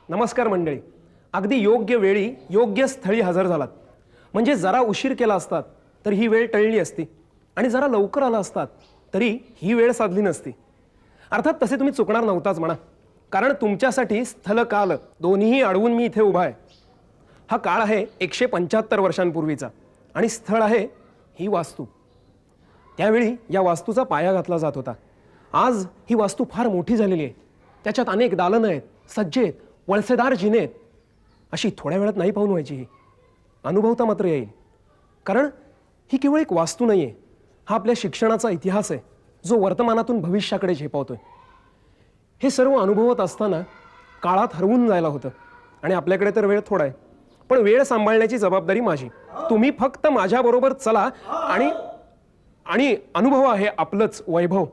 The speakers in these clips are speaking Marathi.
नमस्कार मंडळी. अगदी योग्य वेळी योग्य स्थळी हजर झालात. म्हणजे जरा उशीर केला असतात तर ही वेळ टळली असती आणि जरा लवकर आला असतात तरी ही वेळ साधली नसती. अर्थात तसे तुम्ही चुकणार नव्हताच म्हणा, कारण तुमच्यासाठी स्थल काल दोन्हीही अडवून मी इथे उभा आहे. हा काळ आहे 175 वर्षांपूर्वीचा आणि स्थळ आहे ही वास्तू. त्यावेळी या वास्तूचा पाया घातला जात होता. आज ही वास्तू फार मोठी झालेली आहे. त्याच्यात अनेक दालनं आहेत, सज्जे आहेत, वळसेदार जिने आहेत. अशी थोड्या वेळात नाही पाहून व्हायची. ही अनुभवता मात्र येईल, कारण ही केवळ एक वास्तू नाही आहे. हा आपल्या शिक्षणाचा इतिहास आहे, जो वर्तमानातून भविष्याकडे झेपावतोय. हे सर्व अनुभवत असताना काळात हरवून जायला होतं आणि आपल्याकडे तर वेळ थोडा आहे. पण वेळ सांभाळण्याची जबाबदारी माझी. तुम्ही फक्त माझ्याबरोबर चला आणि आणि अनुभव आहे आपलंच वैभव.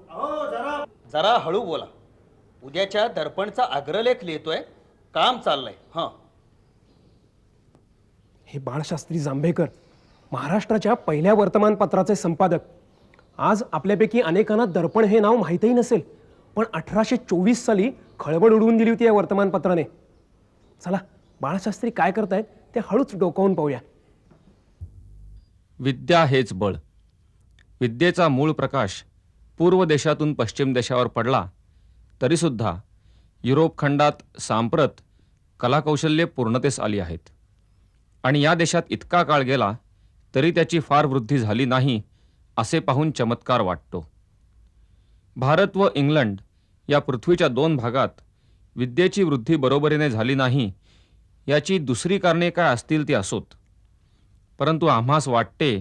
जरा हळू बोला. उद्याच्या दर्पणचा अग्रलेख लिहितोय, काम चाललंय. हे बाळशास्त्री जांभेकर, महाराष्ट्राच्या पहिल्या वर्तमानपत्राचे संपादक. आज आपल्यापैकी अनेकांना दर्पण हे नाव माहीतही नसेल, पण 1824 साली खळबळ उडवून दिली होती या वर्तमानपत्राने. चला, बाळशास्त्री काय करतायत ते हळूच डोकावून पाहूया. विद्या हेच बळ. विद्येचा मूळ प्रकाश पूर्व देशातून पश्चिम देशावर पडला तरीसुद्धा युरोप खंडात सांप्रत कलाकौशल्ये पूर्णतेस आली आहेत आणि या देशात इतका काळ गेला तरी त्याची फार वृद्धी झाली नाही असे पाहून चमत्कार वाटतो. भारत व इंग्लंड या पृथ्वीच्या 2 भागात विद्येची वृद्धी बरोबरीने झाली नाही याची दुसरी कारणे काय असतील ती असोत, परंतु आम्हास वाटते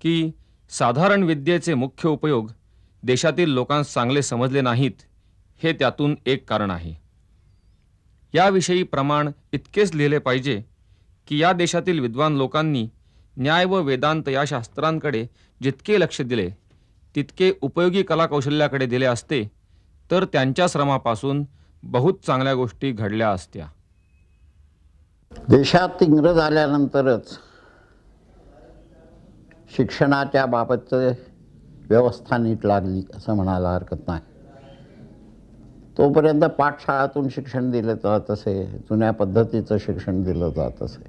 की साधारण विद्येचे मुख्य उपयोग देशातील लोकांस चांगले समजले नाहीत हे त्यातून एक कारण आहे. याविषयी प्रमाण इतकेच लिहिले पाहिजे की या देशातील विद्वान लोकांनी न्याय व वेदांत या शास्त्रांकडे जितके लक्ष दिले तितके उपयोगी कलाकौशल्याकडे दिले असते तर त्यांच्या श्रमापासून बहुत चांगल्या गोष्टी घडल्या असत्या. देशात इंग्रज आल्यानंतरच शिक्षणाच्या बाबतचं व्यवस्था नीट लागली असं म्हणायला हरकत नाही. तोपर्यंत पाठशाळातून शिक्षण दिलं जात असे, जुन्या पद्धतीचं शिक्षण दिलं जात असे.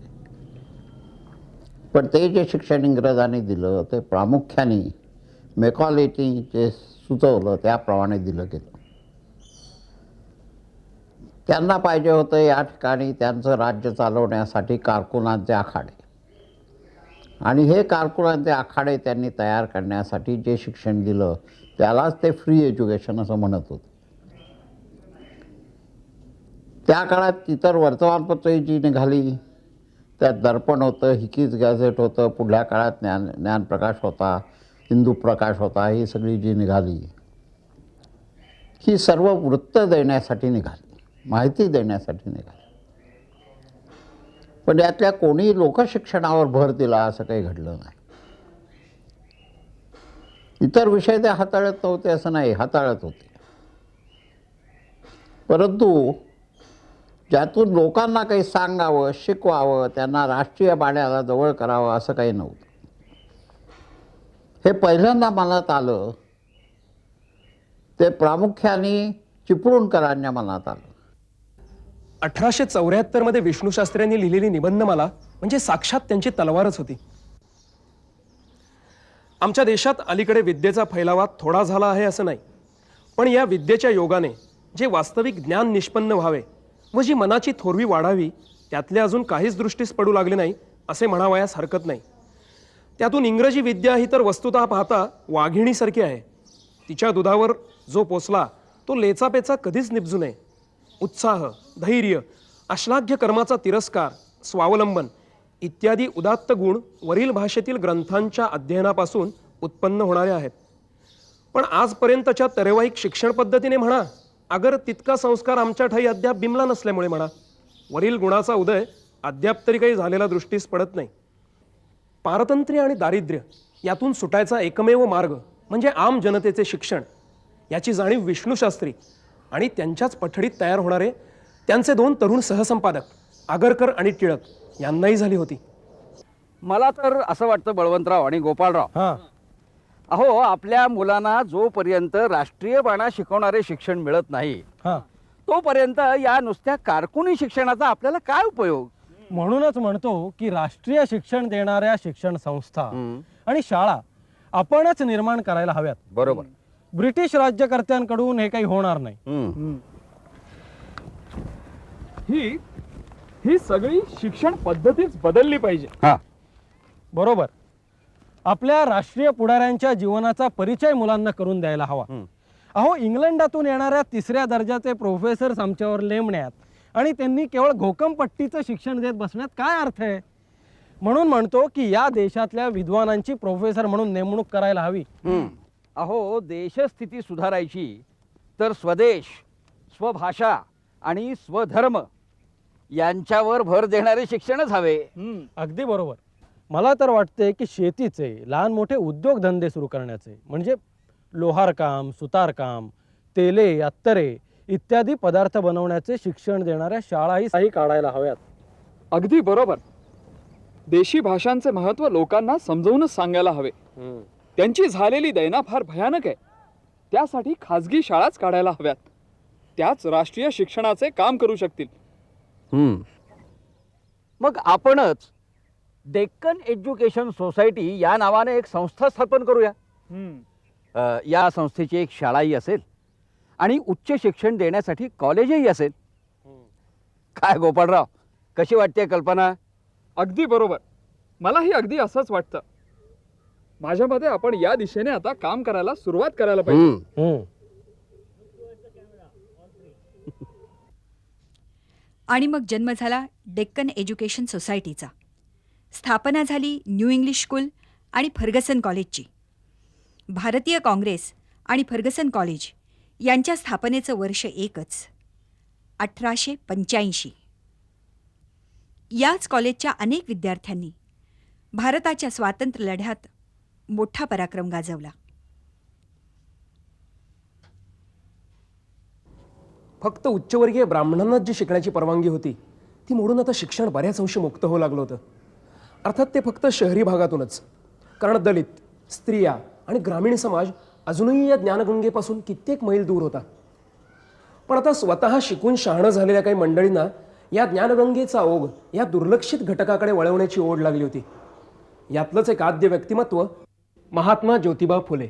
पण ते जे शिक्षण इंग्रजांनी दिलं ते प्रामुख्याने मेकॉलेनी जे सुचवलं त्याप्रमाणे दिलं गेलं. त्यांना पाहिजे होतं या ठिकाणी त्यांचं राज्य चालवण्यासाठी कारकुनांचे आखाडे, आणि हे कारकुनांचे आखाडे त्यांनी तयार करण्यासाठी जे शिक्षण दिलं त्यालाच ते फ्री एज्युकेशन असं म्हणत होते. त्या काळात इतर वर्तमानपत्रही जी निघाली त्यात दर्पण होतं, हिकीज गॅझेट होतं, पुढल्या काळात ज्ञानप्रकाश होता, हिंदू प्रकाश होता, ही सगळी जी निघाली ही सर्व वृत्त देण्यासाठी निघाली, माहिती देण्यासाठी निघाली. पण यातल्या कोणी लोकशिक्षणावर भर दिला असं काही घडलं नाही. इतर विषय ते हाताळत नव्हते असं नाही, हाताळत होते. परंतु ज्यातून लोकांना काही सांगावं, शिकवावं, त्यांना राष्ट्रीय पाण्याला जवळ करावं असं काही नव्हतं. हे पहिल्यांदा मनात आलं ते प्रामुख्याने चिपळूणकरांच्या मनात आलं. 1874 मध्ये विष्णू शास्त्र्यांनी लिहिलेली निबंधमाला म्हणजे साक्षात त्यांची तलवारच होती. आमच्या देशात अलीकडे विद्येचा फैलावा थोडा झाला आहे असं नाही, पण या विद्येच्या योगाने जे वास्तविक ज्ञान निष्पन्न व्हावे व जी मनाची थोरवी वाढावी त्यातले अजून काहीच दृष्टीस पडू लागले नाही असे म्हणावयास हरकत नाही. त्यातून इंग्रजी विद्या ही तर वस्तुतः पाहता वाघिणीसारखी आहे. तिच्या दुधावर जो पोचला तो लेचापेचा कधीच निपजू नये. उत्साह, धैर्य, अश्लाघ्य कर्माचा तिरस्कार, स्वावलंबन इत्यादी उदात्त गुण वरील भाषेतील ग्रंथांच्या अध्ययनापासून उत्पन्न होणारे आहेत. पण आजपर्यंतच्या तरेवाईक शिक्षण पद्धतीने म्हणा, अगर तितका संस्कार आमच्या ठाई अद्याप बिमला नसल्यामुळे म्हणा, वरील गुणाचा उदय अद्याप तरी काही झालेला दृष्टीस पडत नाही. पारतंत्र्य आणि दारिद्र्य यातून सुटायचा एकमेव मार्ग म्हणजे आम जनतेचे शिक्षण याची जाणीव विष्णूशास्त्री आणि त्यांच्याच पठडीत तयार होणारे त्यांचे 2 तरुण सहसंपादक आगरकर आणि टिळक यांनाही झाली होती. मला तर असं वाटतं बळवंतराव आणि गोपाळराव, अहो आपल्या मुलांना जोपर्यंत राष्ट्रीय बाणा शिकवणारे शिक्षण मिळत नाही तोपर्यंत या नुसत्या कारकुनी शिक्षणाचा आपल्याला काय उपयोग. म्हणूनच म्हणतो की राष्ट्रीय शिक्षण देणाऱ्या शिक्षण संस्था आणि शाळा आपणच निर्माण करायला हव्यात. बरोबर. ब्रिटिश राज्यकर्त्यांकडून हे काही होणार नाही. ही सगळी शिक्षण पद्धतीच बदलली पाहिजे. बरोबर. आपल्या राष्ट्रीय पुढाऱ्यांच्या जीवनाचा परिचय मुलांना करून द्यायला हवा. अहो इंग्लंडातून येणाऱ्या 3ऱ्या दर्जाचे प्रोफेसर्स आमच्यावर लेमण्यात आणि त्यांनी केवळ घोकमपट्टीचं शिक्षण देत बसण्यात काय अर्थ आहे. म्हणून म्हणतो की या देशातल्या विद्वानांची प्रोफेसर म्हणून नेमणूक करायला हवी. अहो देशस्थिती सुधारायची तर स्वदेश, स्वभाषा आणि स्वधर्म यांच्यावर भर देणारे शिक्षणच हवे. अगदी बरोबर. मला तर वाटते की शेतीचे लहान मोठे उद्योगधंदे सुरू करण्याचे म्हणजे लोहारकाम, सुतारकाम, तेले, अत्तरे इत्यादी पदार्थ बनवण्याचे शिक्षण देणाऱ्या शाळाही काढायला हव्यात. अगदी बरोबर. देशी भाषांचे महत्त्व लोकांना समजावूनच सांगायला हवे. त्यांची झालेली दैना फार भयानक आहे. त्यासाठी खाजगी शाळाच काढायला हव्यात. त्याच राष्ट्रीय शिक्षणाचे काम करू शकतील. मग आपणच डेक्कन एज्युकेशन सोसायटी या नावाने एक संस्था स्थापन करूया. या संस्थेची एक शाळाही असेल आणि उच्च शिक्षण देण्यासाठी कॉलेजही असेल. काय गोपाळराव, कशी वाटते कल्पना? अगदी बरोबर. मलाही अगदी असंच वाटतं. माझ्या मते आपण या दिशेने आता काम करायला सुरुवात करायला पाहिजे. आणि मग जन्म झाला डेक्कन एज्युकेशन सोसायटीचा. स्थापना झाली न्यू इंग्लिश स्कूल आणि फर्गसन कॉलेजची. भारतीय काँग्रेस आणि फर्गसन कॉलेज यांच्या स्थापनेचं वर्ष एकच, 1885. याच कॉलेजच्या अनेक विद्यार्थ्यांनी भारताच्या स्वातंत्र्य लढ्यात मोठा पराक्रम गाजवला. फक्त उच्चवर्गीय ब्राह्मणांनाच जी शिकण्याची परवानगी होती ती मोडून आता शिक्षण बऱ्याच अंशी मुक्त होऊ लागलं होतं. अर्थात ते फक्त शहरी भागातूनच, कारण दलित, स्त्रिया आणि ग्रामीण समाज अजूनही या ज्ञानगंगेपासून कित्येक मैल दूर होता. पण आता स्वतः शिकून शहाणं झालेल्या काही मंडळींना या ज्ञानगंगेचा ओघ या दुर्लक्षित घटकाकडे वळवण्याची ओढ लागली होती. यातलंच एक आद्य व्यक्तिमत्व महात्मा ज्योतिबा फुले.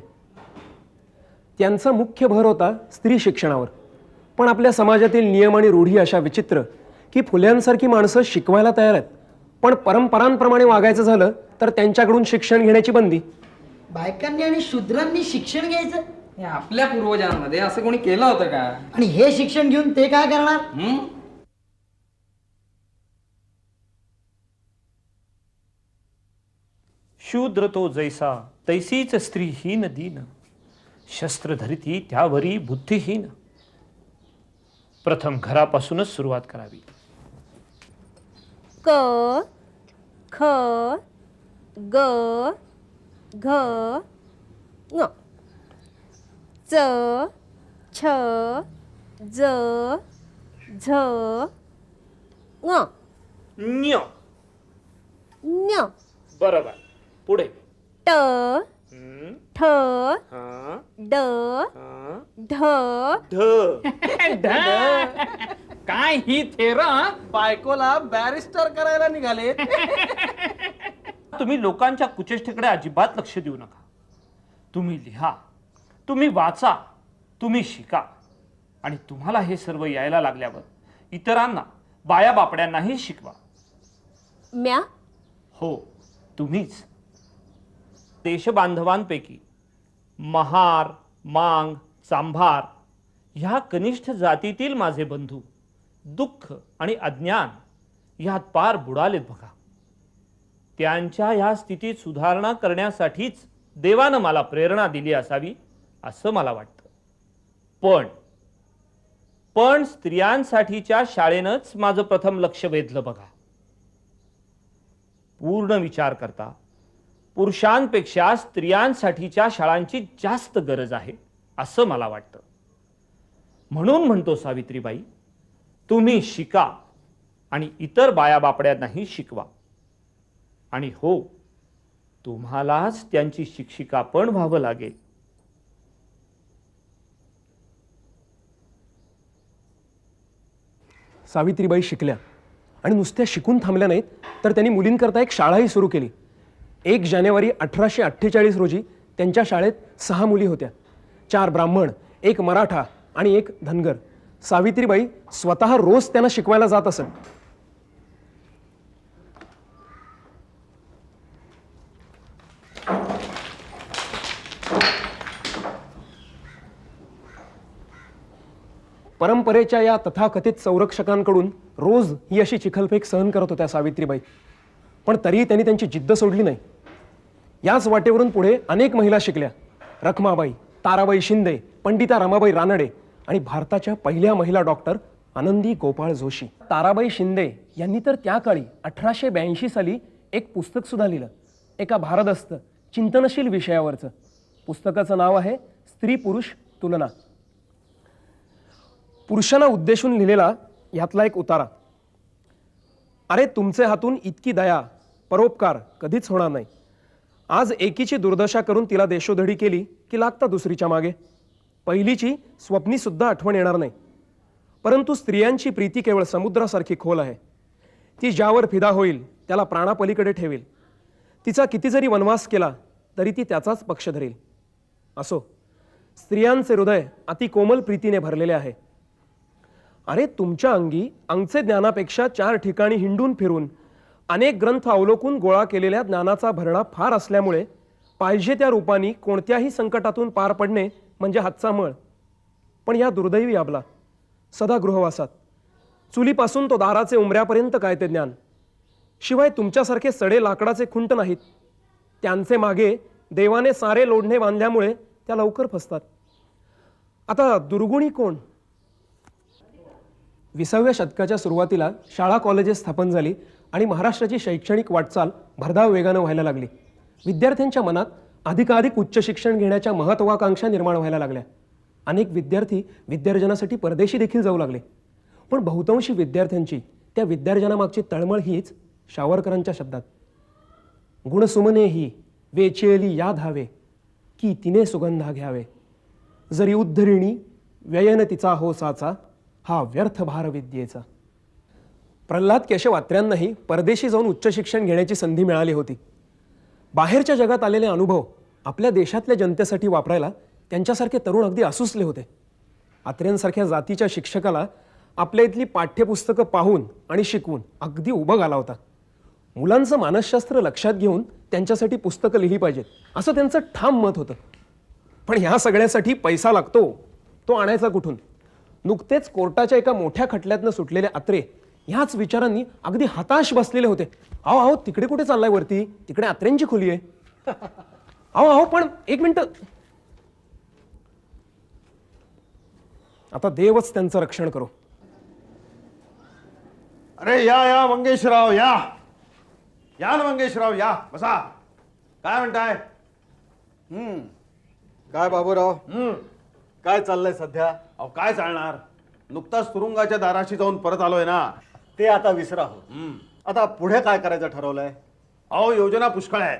त्यांचा मुख्य भर होता स्त्री शिक्षणावर. पण आपल्या समाजातील नियम आणि रूढी अशा विचित्र की फुल्यांसारखी माणसं शिकवायला तयार आहेत, पण परंपरांप्रमाणे वागायचं झालं तर त्यांच्याकडून शिक्षण घेण्याची बंदी. बायकांनी आणि शूद्रांनी शिक्षण घ्यायचं? हे आपल्या पूर्वजांमध्ये असं कोणी केलं होतं का? आणि हे शिक्षण घेऊन ते काय करणार? शूद्र तो जैसा तैसीच स्त्री हीन दीन, शस्त्र धरिती त्यावरी बुद्धिहीन. प्रथम घरापासूनच सुरुवात करावी. क ख ग घ ङ, च छ ज झ ङ न्य. न्य बरोबर. पुढे. ट हं, ठ हं, ड हं. ध काय ही थेर बायकोला बॅरिस्टर करायला निघाले. तुम्ही लोकांच्या कुचेष्टेकडे अजिबात लक्ष देऊ नका. तुम्ही लिहा, तुम्ही वाचा, तुम्ही शिका आणि तुम्हाला हे सर्व यायला लागल्यावर इतरांना, बाया बापड्यांनाही शिकवा. म्या हो, तुम्हीच. देशबांधवांपैकी महार, मांग, चांभार ह्या कनिष्ठ जातीतील माझे बंधू दुःख आणि अज्ञान ह्यात पार बुडालेत बघा. त्यांच्या ह्या स्थितीत सुधारणा करण्यासाठीच देवानं मला प्रेरणा दिली असावी असं मला वाटतं. पण स्त्रियांसाठीच्या शाळेनंच माझं प्रथम लक्ष वेधलं बघा. पूर्ण विचार करता पुरुषांपेक्षा स्त्रियांसाठीच्या शाळांची जास्त गरज आहे असं मला वाटतं. म्हणून म्हणतो सावित्रीबाई, तुम्ही शिका आणि इतर बायाबापड्यांनाही शिकवा. आणि हो, तुम्हालाच त्यांची शिक्षिका पण व्हावं लागेल. सावित्रीबाई शिकल्या आणि नुसत्या शिकून थांबल्या नाहीत, तर त्यांनी मुलींकरता एक शाळाही सुरू केली. 1 जानेवारी 1848 रोजी त्यांच्या शाळेत 6 मुली होत्या. 4 ब्राह्मण, 1 मराठा आणि 1 धनगर. सावित्रीबाई स्वतः रोज त्यांना शिकवायला जात असत. परंपरेच्या या तथाकथित संरक्षकांकडून रोज ही अशी चिखलफेक सहन करत होत्या सावित्रीबाई. पण तरीही त्यांनी त्यांची जिद्द सोडली नाही. याच वाटेवरून पुढे अनेक महिला शिकल्या. रखमाबाई, ताराबाई शिंदे, पंडिता रमाबाई रानडे आणि भारताच्या पहिल्या महिला डॉक्टर आनंदी गोपाळ जोशी. ताराबाई शिंदे यांनी तर त्या काळी 1882 साली एक पुस्तक सुद्धा लिहिलं, एका भारदस्त चिंतनशील विषयावरचं. पुस्तकाचं नाव आहे स्त्री पुरुष तुलना. पुरुषांना उद्देशून लिहिलेला यातला एक उतारा. अरे तुमचे हातून इतकी दया, परोपकार कधीच होणार नाही. आज एकीची दुर्दशा करून तिला देशोधडी केली की लागता दुसरीच्या मागे. पहिलीची स्वप्नी सुद्धा आठवण येणार नाही. परंतु स्त्रियांची प्रीती केवळ समुद्रासारखी खोल आहे. ती ज्यावर फिदा होईल त्याला प्राणापलीकडे ठेवेल. तिचा किती जरी वनवास केला तरी ती त्याचाच पक्ष धरेल. असो, स्त्रियांचे हृदय अति कोमल प्रीतीने भरलेले आहे. अरे तुमच्या अंगी अंगचे ज्ञानापेक्षा 4 ठिकाणी हिंडून फिरून अनेक ग्रंथ अवलोकून गोळा केलेल्या ज्ञानाचा भरणा फार असल्यामुळे पाहिजे त्या रूपाने कोणत्याही संकटातून पार पडणे म्हणजे हातचा मळ. पण या दुर्दैवी आबला सदा गृहवासात, चुलीपासून तो दाराचे उमऱ्यापर्यंत काय ते ज्ञान. शिवाय तुमच्यासारखे सडे लाकडाचे खुंट नाहीत. त्यांचे मागे देवाने सारे लोढणे बांधल्यामुळे त्या लवकर फसतात. आता दुर्गुणी कोण? 20व्या शतकाच्या सुरुवातीला शाळा कॉलेजेस स्थापन झाली आणि महाराष्ट्राची शैक्षणिक वाटचाल भरधाव वेगानं व्हायला लागली. विद्यार्थ्यांच्या मनात अधिकाधिक उच्च शिक्षण घेण्याच्या महत्त्वाकांक्षा निर्माण व्हायला लागल्या. अनेक विद्यार्थी विद्यार्जनासाठी परदेशी देखील जाऊ लागले. पण बहुतांशी विद्यार्थ्यांची त्या विद्यार्जनामागची तळमळ हीच सावरकरांच्या शब्दात. गुणसुमने ही वेचेली या धावे की तिने सुगंधा घ्यावे. जरी उद्धरिणी व्ययन तिचा हो साचा हा व्यर्थ भार विद्येचा. प्रल्हाद केशव अत्र्यांनाही परदेशी जाऊन उच्च शिक्षण घेण्याची संधी मिळाली होती. बाहेरच्या जगात आलेले अनुभव आपल्या देशातल्या जनतेसाठी वापरायला त्यांच्यासारखे तरुण अगदी असूसले होते. अत्र्यांसारख्या जातीच्या शिक्षकाला आपल्या इथली पाठ्यपुस्तकं पाहून आणि शिकवून अगदी उबग आला होता. मुलांचं मानसशास्त्र लक्षात घेऊन त्यांच्यासाठी पुस्तकं लिहिली पाहिजेत असं त्यांचं ठाम मत होतं. पण ह्या सगळ्यासाठी पैसा लागतो, तो आणायचा कुठून? नुकतेच कोर्टाच्या एका मोठ्या खटल्यातनं सुटलेले अत्रे ह्याच विचारांनी अगदी हताश बसलेले होते. अहो अहो तिकडे कुठे चाललाय वरती? तिकडे अत्र्यांची खोली आहे. अहो अहो पण एक मिनिट, आता देवच त्यांचं रक्षण करो. अरे या या मंगेशराव, या या ना मंगेशराव, या बसा. काय म्हणताय? काय बाबूराव, काय चाललंय सध्या? अहो काय चालणार, नुकताच तुरुंगाच्या दाराशी जाऊन परत आलोय ना. ते आता विसरा हो. आता पुढे काय करायचं ठरवलंय? अहो योजना पुष्कळ आहे,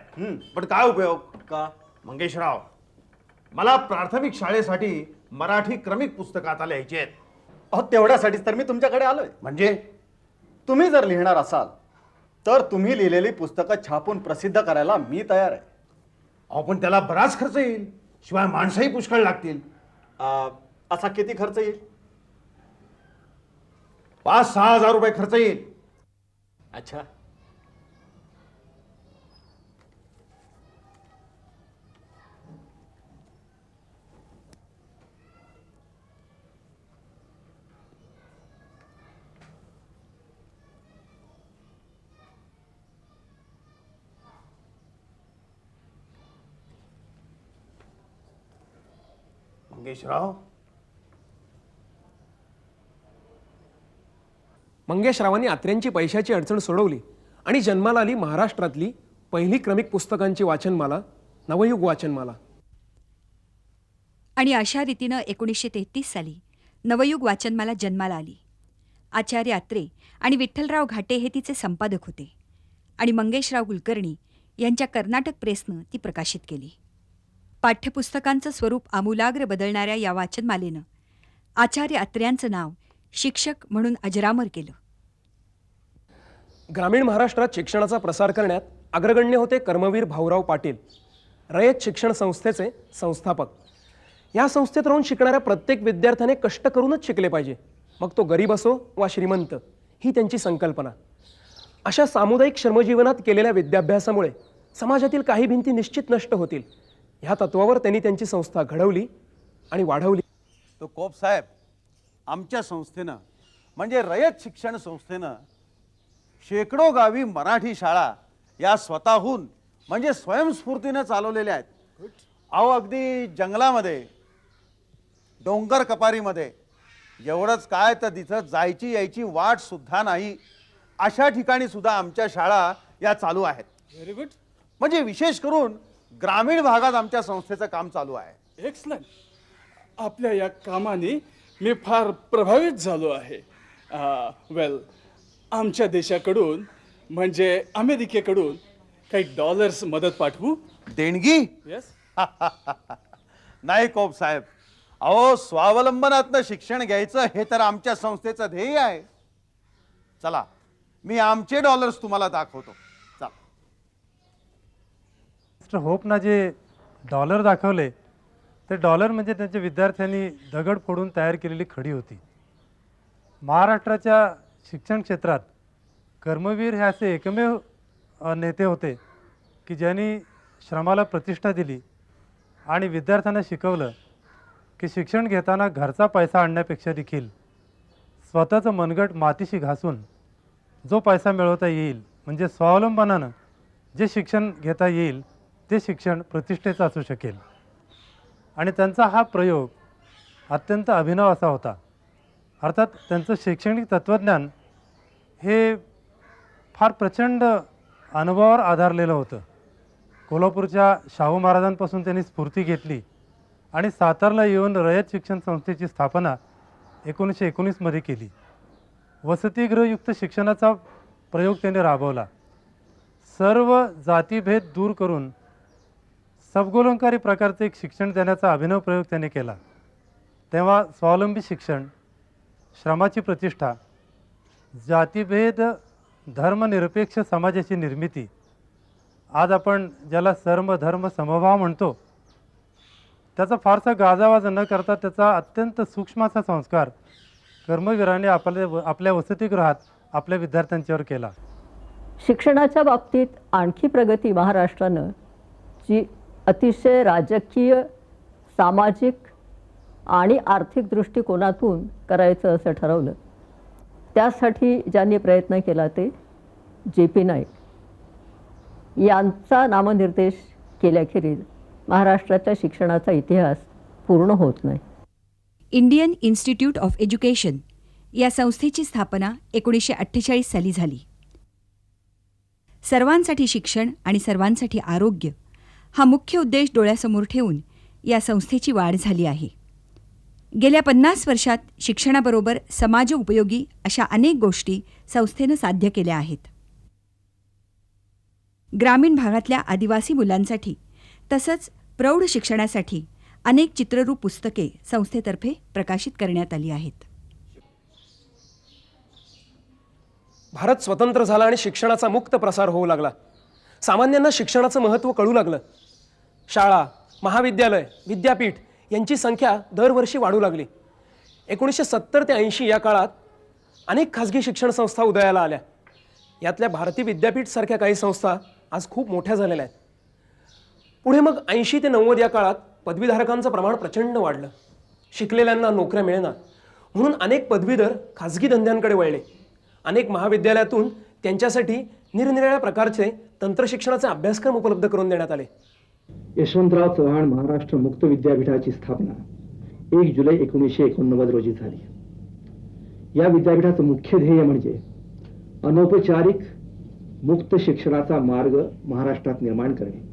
पण काय उपयोग? का मंगेशराव, मला प्राथमिक शाळेसाठी मराठी क्रमिक पुस्तकं आता लिहायची आहेत. अहो तेवढ्यासाठीच तर मी तुमच्याकडे आलोय. म्हणजे तुम्ही जर लिहिणार असाल तर तुम्ही लिहिलेली पुस्तकं छापून प्रसिद्ध करायला मी तयार आहे. अहो पण त्याला बराच खर्च येईल, शिवाय माणसंही पुष्कळ लागतील. असा किती खर्च येईल? 5-6 हजार रुपये खर्च येईल. अच्छा. मंगेशरावांनी आत्र्यांची पैशाची अडचण सोडवली आणि जन्माला आली महाराष्ट्रातली पहिली क्रमिक पुस्तकांची वाचनमाला, नवयुग वाचनमाला. आणि अशा रीतीनं 1933 साली नवयुग वाचनमाला जन्माला आली. आचार्य आत्रे आणि विठ्ठलराव घाटे हे तिचे संपादक होते आणि मंगेशराव कुलकर्णी यांच्या कर्नाटक प्रेसनं ती प्रकाशित केली. पाठ्यपुस्तकांचं स्वरूप आमूलाग्र बदलणाऱ्या या वाचनमालेनं आचार्य अत्र्यांचं नाव शिक्षक म्हणून अजरामर केलं. ग्रामीण महाराष्ट्रात शिक्षणाचा प्रसार करण्यात अग्रगण्य होते कर्मवीर भाऊराव पाटील, रयत शिक्षण संस्थेचे संस्थापक. या संस्थेत राहून शिकणाऱ्या प्रत्येक विद्यार्थ्याने कष्ट करूनच शिकले पाहिजे, मग तो गरीब असो वा श्रीमंत, ही त्यांची संकल्पना. अशा सामुदायिक श्रमजीवनात केलेल्या विद्याभ्यासामुळे समाजातील काही भिंती निश्चित नष्ट होतील, ह्या तत्वावर त्यांनी त्यांची संस्था घडवली आणि वाढवली. तो कोप साहेब, आमच्या संस्थेनं म्हणजे रयत शिक्षण संस्थेनं शेकडो गावी मराठी शाळा या स्वतःहून म्हणजे स्वयंस्फूर्तीनं चालवलेल्या आहेत. अहो अगदी जंगलामध्ये, डोंगर कपारीमध्ये, एवढंच काय तर तिथं जायची यायची वाट सुद्धा नाही अशा ठिकाणी सुद्धा आमच्या शाळा या चालू आहेत. Very good. म्हणजे विशेष करून ग्रामीण भागात आमच्या संस्थेचं काम चालू आहे. एक्सलंट. आपल्या या कामाने मी फार प्रभावित झालो आहे. वेल, आमच्या देशाकडून म्हणजे अमेरिकेकडून काही डॉलर्स मदत पाठवू? देणगी? येस. नाही कोप साहेब, अहो स्वावलंबनातनं शिक्षण घ्यायचं हे तर आमच्या संस्थेचं ध्येय आहे. चला, मी आमचे डॉलर्स तुम्हाला दाखवतो. चला. मिस्टर होपना जे डॉलर दाखवले ते डॉलर म्हणजे त्यांच्या विद्यार्थ्यांनी दगड फोडून तयार केलेली खडी होती. महाराष्ट्राच्या शिक्षण क्षेत्रात कर्मवीर हे असे एकमेव नेते होते की ज्यांनी श्रमाला प्रतिष्ठा दिली आणि विद्यार्थ्यांना शिकवलं की शिक्षण घेताना घरचा पैसा आणण्यापेक्षा देखील स्वतःचं मनगट मातीशी घासून जो पैसा मिळवता येईल म्हणजे स्वावलंबनानं जे शिक्षण घेता येईल ते शिक्षण प्रतिष्ठेचं असू शकेल. आणि त्यांचा हा प्रयोग अत्यंत अभिनव असा होता. अर्थात त्यांचं शैक्षणिक तत्त्वज्ञान हे फार प्रचंड अनुभवावर आधारलेलं होतं. कोल्हापूरच्या शाहू महाराजांपासून त्यांनी स्फूर्ती घेतली आणि सातारला येऊन रयत शिक्षण संस्थेची स्थापना 1919मध्ये केली. वसतिगृहयुक्त शिक्षणाचा प्रयोग त्यांनी राबवला. सर्व जातीभेद दूर करून सबगोलंकारी प्रकारचे एक शिक्षण देण्याचा अभिनव प्रयोग त्यांनी केला. तेव्हा स्वावलंबी शिक्षण, श्रमाची प्रतिष्ठा, जातीभेद, धर्मनिरपेक्ष समाजाची निर्मिती, आज आपण ज्याला सर्व धर्म समभाव म्हणतो, त्याचा फारसा गाजावाजा न करता त्याचा अत्यंत सूक्ष्म असा संस्कार कर्मवीरांनी आपल्या वसतिगृहात आपल्या विद्यार्थ्यांच्यावर केला. शिक्षणाच्या बाबतीत आणखी प्रगती महाराष्ट्रानं जी अतिशय राजकीय, सामाजिक आणि आर्थिक दृष्टिकोनातून करायचं असं ठरवलं, त्यासाठी ज्यांनी प्रयत्न केला ते JP नाईक यांचा नामनिर्देश केल्याखेरीज महाराष्ट्राच्या शिक्षणाचा इतिहास पूर्ण होत नाही. इंडियन इन्स्टिट्यूट ऑफ एज्युकेशन या संस्थेची स्थापना 1948 साली झाली. सर्वांसाठी शिक्षण आणि सर्वांसाठी आरोग्य हा मुख्य उद्देश डोळ्यासमोर ठेवून या संस्थेची वाढ झाली आहे. गेल्या 50 वर्षात शिक्षणाबरोबर समाजोपयोगी अशा अनेक गोष्टी संस्थेनं साध्य केल्या आहेत. ग्रामीण भागातल्या आदिवासी मुलांसाठी तसंच प्रौढ शिक्षणासाठी अनेक चित्ररूप पुस्तके संस्थेतर्फे प्रकाशित करण्यात आली आहेत. भारत स्वतंत्र झाला आणि शिक्षणाचा मुक्त प्रसार होऊ लागला. सामान्यांना शिक्षणाचं महत्त्व कळू लागलं. शाळा, महाविद्यालय, विद्यापीठ यांची संख्या दरवर्षी वाढू लागली. 1970 ते 80 या काळात अनेक खाजगी शिक्षण संस्था उदयाला आल्या. यातल्या भारती विद्यापीठ सारख्या काही संस्था आज खूप मोठ्या झालेल्या आहेत. पुढे मग 80 ते 90 या काळात पदवीधारकांचं प्रमाण प्रचंड वाढलं. शिकलेल्यांना नोकऱ्या मिळेना म्हणून अनेक पदवीधर खाजगी धंद्यांकडे वळले. अनेक महाविद्यालयातून त्यांच्यासाठी निरनिराळ्या प्रकारचे तंत्रशिक्षणाचे अभ्यासक्रम उपलब्ध करून देण्यात आले. यशवंतराव चव्हाण महाराष्ट्र मुक्त विद्यापीठाची स्थापना 1 जुलै 1989 रोजी झाली. या विद्यापीठाचं मुख्य ध्येय म्हणजे अनौपचारिक मुक्त शिक्षणाचा मार्ग महाराष्ट्रात निर्माण करणे,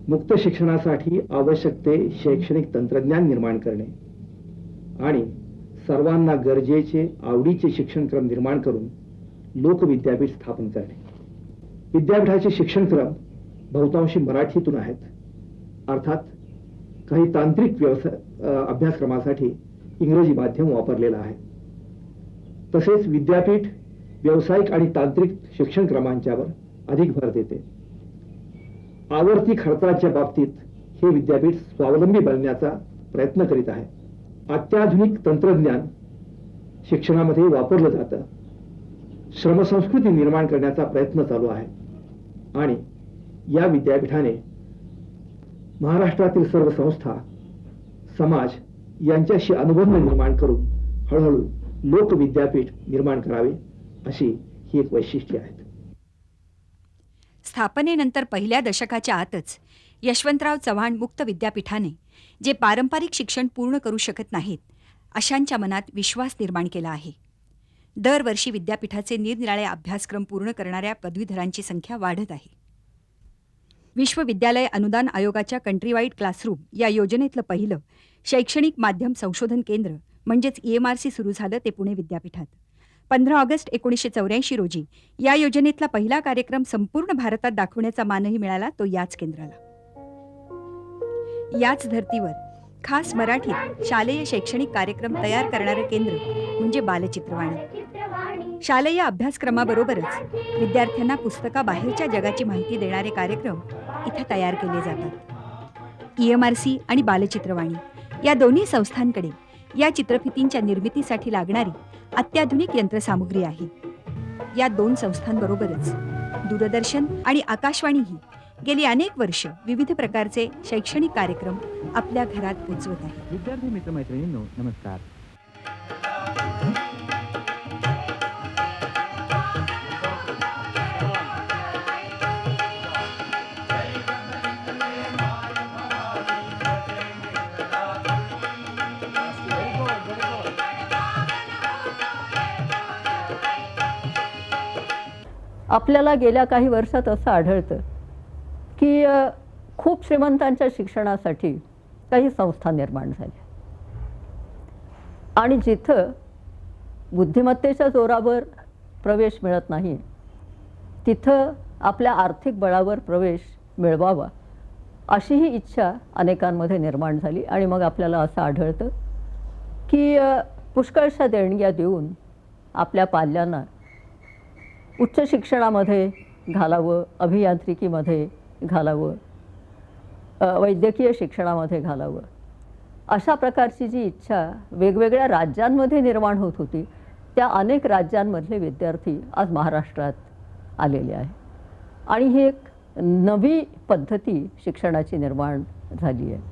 मुक्त शिक्षणासाठी आवश्यक ते शैक्षणिक तंत्रज्ञान निर्माण करणे आणि सर्वांना गरजेचे आवडीचे शिक्षणक्रम निर्माण करून लोकविद्यापीठ स्थापन करणे. विद्यापीठाचे शिक्षणक्रम बहुतांशी मराठीतून आहेत. अर्थात काही तांत्रिक अभ्यासक्रमासाठी इंग्रजी माध्यम वापरलेलं आहे. तसेच विद्यापीठ व्यावसायिक आणि तांत्रिक शिक्षणक्रमांच्यावर अधिक भर देते. आवर्ती खर्चाच्या बाबतीत हे विद्यापीठ स्वावलंबी बनण्याचा प्रयत्न करीत आहे. अत्याधुनिक तंत्रज्ञान शिक्षणामध्ये वापरलं जातं. श्रमसंस्कृती निर्माण करण्याचा प्रयत्न चालू आहे आणि या विद्यापीठाने महाराष्ट्रातील सर्व संस्था, समाज यांच्याशी अनुबंध निर्माण करून हळूहळू लोकविद्यापीठ निर्माण करावे अशी ही एक वैशिष्ट्ये आहेत. स्थापनेनंतर पहिल्या दशकाच्या आतच यशवंतराव चव्हाण मुक्त विद्यापीठाने जे पारंपरिक शिक्षण पूर्ण करू शकत नाहीत अशांच्या मनात विश्वास निर्माण केला आहे. दरवर्षी विद्यापीठाचे निरनिराळे अभ्यासक्रम पूर्ण करणाऱ्या पदवीधरांची संख्या वाढत आहे. विश्वविद्यालय अनुदान आयोगाच्या कंट्रीवाईड क्लासरूम या योजनेतलं पहिलं शैक्षणिक माध्यम संशोधन केंद्र म्हणजेच EMRC सुरू झालं ते पुणे विद्यापीठात. 15 ऑगस्ट 1984 रोजी या योजनेतला पहिला कार्यक्रम संपूर्ण भारतात दाखवण्याचा मानही मिळाला तो याच केंद्राला. याच धर्तीवर खास मराठीत शालेय शैक्षणिक कार्यक्रम तयार करणारं केंद्र म्हणजे बालचित्रवाणी. शालेय अभ्यासक्रमाबरोबरच विद्यार्थ्यांना पुस्तकाबाहेरच्या जगाची माहिती देणारे कार्यक्रम इथे तयार केले जातात. EMRC आणि बालचित्रवाणी या दोन्ही संस्थांकडे या चित्रफितींच्या निर्मितीसाठी लागणारी अत्याधुनिक यंत्रसामुग्री आहे. या दोन संस्थांबरोबरच दूरदर्शन आणि आकाशवाणीही गेली अनेक वर्ष विविध प्रकारचे शैक्षणिक कार्यक्रम आपल्या घरात पोचवत आहे. विद्यार्थी मित्रमैत्रिणींनो नमस्कार. आपल्याला गेल्या काही वर्षात असं आढळतं की खूप श्रीमंतांच्या शिक्षणासाठी काही संस्था निर्माण झाल्या आणि जिथं बुद्धिमत्तेच्या जोरावर प्रवेश मिळत नाही तिथं आपल्या आर्थिक बळावर प्रवेश मिळवावा अशी ही इच्छा अनेकांमध्ये निर्माण झाली. आणि मग आपल्याला असं आढळतं की पुष्कळशा देणग्या देऊन आपल्या पाल्यांना उच्च शिक्षणामध्ये घालावं, अभियांत्रिकीमध्ये घालावं, वैद्यकीय शिक्षणामध्ये घालावं अशा प्रकारची जी इच्छा वेगवेगळ्या राज्यांमध्ये निर्माण होत होती त्या अनेक राज्यांमधले विद्यार्थी आज महाराष्ट्रात आलेले आहे. आणि ही एक नवी पद्धती शिक्षणाची निर्माण झाली आहे.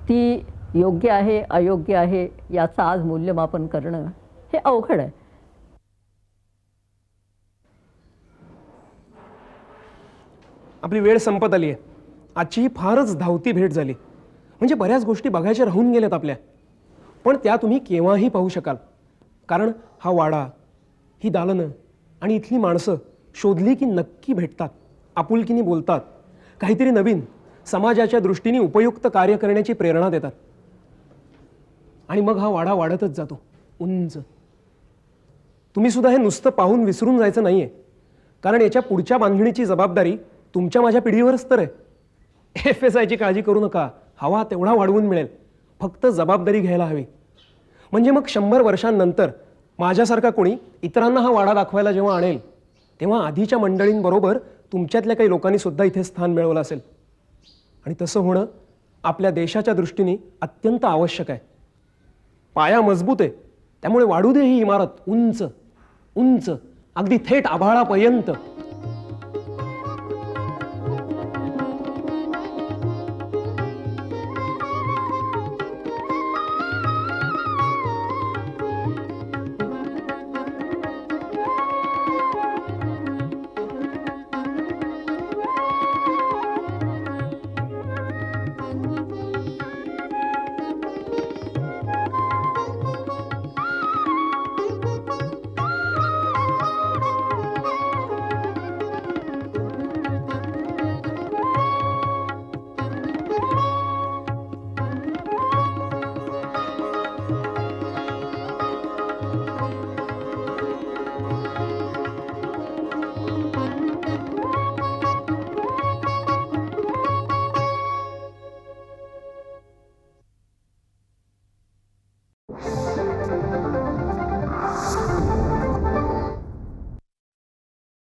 ती योग्य आहे अयोग्य आहे याचं आज मूल्यमापन करणं हे अवघड आहे. आपली वेळ संपत आली आहे. आजची ही फारच धावती भेट झाली. म्हणजे बऱ्याच गोष्टी बघायच्या राहून गेल्यात आपल्या, पण त्या तुम्ही केव्हाही पाहू शकाल. कारण हा वाडा, ही दालनं आणि इथली माणसं शोधली की नक्की भेटतात, आपुलकीने बोलतात, काहीतरी नवीन समाजाच्या दृष्टीने उपयुक्त कार्य करण्याची प्रेरणा देतात. आणि मग हा वाडा वाढतच जातो उंच. तुम्ही सुद्धा हे नुसतं पाहून विसरून जायचं नाहीये, कारण याच्या पुढच्या बांधणीची जबाबदारी तुमच्या माझ्या पिढीवरच तर आहे. FSIची काळजी करू नका, हवा तेवढा वाढवून मिळेल, फक्त जबाबदारी घ्यायला हवी. म्हणजे मग 100 वर्षांनंतर माझ्यासारखा कोणी इतरांना हा वाडा दाखवायला जेव्हा आणेल, तेव्हा आधीच्या मंडळींबरोबर तुमच्यातल्या काही लोकांनी सुद्धा इथे स्थान मिळवलं असेल. आणि तसं होणं आपल्या देशाच्या दृष्टीने अत्यंत आवश्यक आहे. पाया मजबूत आहे, त्यामुळे वाढू दे ही इमारत उंच उंच, अगदी थेट आभाळापर्यंत.